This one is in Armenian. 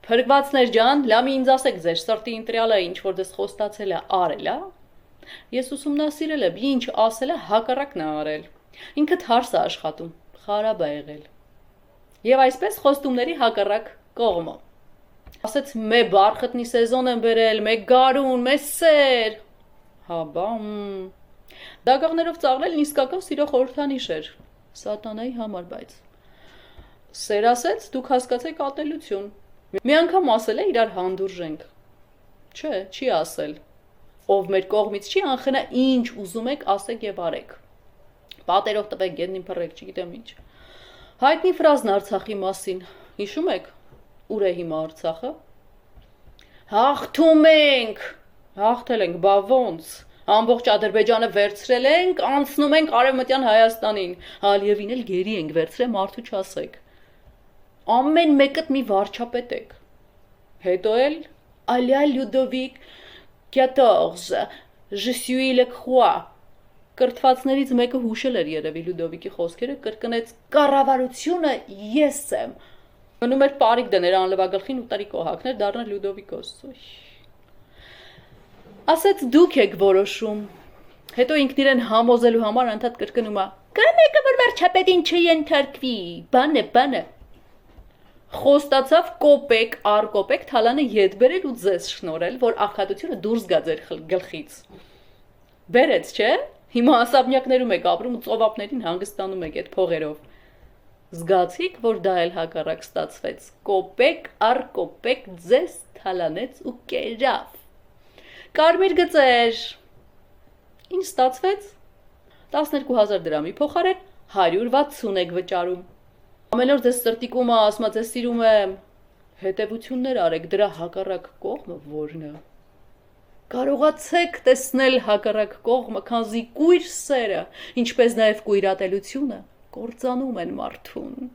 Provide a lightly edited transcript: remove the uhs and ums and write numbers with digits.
Փրկվածներ ջան, լամի ինձ ասեք ձեր սրտի ընտրյալը ինչ որ դες խոստացել է արել, ես ուսումնասիրել եմ, ինչ ասել է հակառակն է արել։ Ինքը թարս է աշխատում, խարաբ է եղել։ Եվ այսպես խոստումների հակառակ կողմը։ Ասեց մե բարխտնի սեզոն եմ բերել, մե գարուն, մե սեր։ Հա բա։ Դագաղներով ծաղրելն իսկական սիրո խորհրդանիշ էր, սատանայի համար բայց։ Սեր ասեց, դուք հասկացեք ատելություն։ Մի անգամ ասել է իրար հանդուրժենք։ Չէ, չի ասել։ Ով մեր կողմից չի անխնա ինչ ուզում եք ասեք եւ արեք։ Պատերով տվեք գետնին փռեք, չգիտեմ ինչ։ Հայտնի ֆրազն Արցախի մասին, հիշում եք։ Ուր է հիմա Արցախը։ Հաղթում ենք։ Հաղթել ենք, բա ոնց։ Ամբողջ Ադրբեջանը վերցրել ենք, անցնում ենք Արևմտյան Հայաստանին։ Ալիևին էլ գերի ենք վերցրել, մարդու չասեք։ Ամեն մեկդ մի վարչապետ եք։ Հետո էլ Ալիա Լյուդովիկ 14 Je suis le croix Կրթվածներից մեկը հուշել էր երևի Լյուդովիկի խոսքերը, կրկնեց կառավարությունը ես եմ։ Մնում էր պարիկ դներ անլվագլխին ու տարի կոհակներ դառնալ Լյուդովիկոս։ Ասեց դուք եք որոշում։ Հետո ինքն իրեն համոզելու համար անդադ կրկնում է. «Կա մեկը որ վարչապետին չենթարկվի, բան է»։ Խոստացավ կոպեկ առ կոպեկ թալանը ետ բերել ու ձեզ շնորհել, որ աղքատությունը դուրս գա ձեր գլխից։ Բերեց, չէ՞։ Հիմա ասաբնյակներում եք ապրում ու ծովափներին հանգստանում եք այդ փողերով։ Զգացիք, որ դա էլ հակառակ ստացվեց։ Կոպեկ առ կոպեկ ձեզ թալանեց ու կերավ։ Կարմիր գծեր։ Ինչ ստացվեց։ 12000 դրամի փոխարեն 160 եք վճարում։ Ամեն օր ձեզ սրտիկումը ասում է ձեզ սիրում եմ։ Հետևություններ արեք, դրա հակառակ կողմը որն է։ Կարողացեք տեսնել հակառակ կողմը, քանզի կույր սերը, ինչպես նաև կույրատելությունը կործանում են մարդուն։